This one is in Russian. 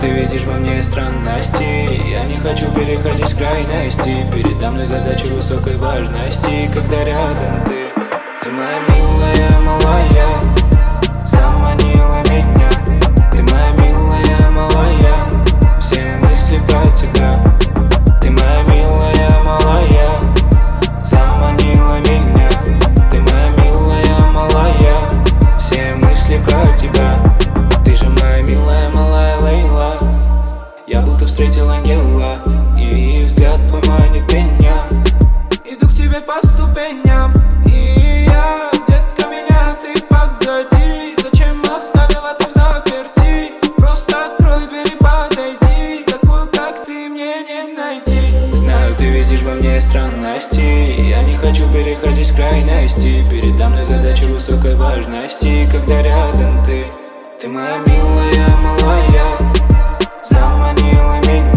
ты видишь во мне странности. Я не хочу переходить крайности. Передо мной задача высокой важности. Когда рядом ты моя милая, малая, заманила меня. Ты моя милая, малая, все мысли про тебя. Ты моя милая, малая, заманила меня. Ты моя милая, малая, все мысли про тебя. Ты же моя милая, малая Лейла. Я будто встретил ангела, и взгляд твой манит меня. Иду к тебе по ступеням, и я, детка, меня ты погоди. Зачем оставила ты в заперти? Просто открой дверь и подойди. Такую, как ты, мне не найти. Знаю, ты видишь во мне странности. Я не хочу переходить крайности. Передо мной задача высокой важности. Когда рядом ты моя милая, малая, заманила меня.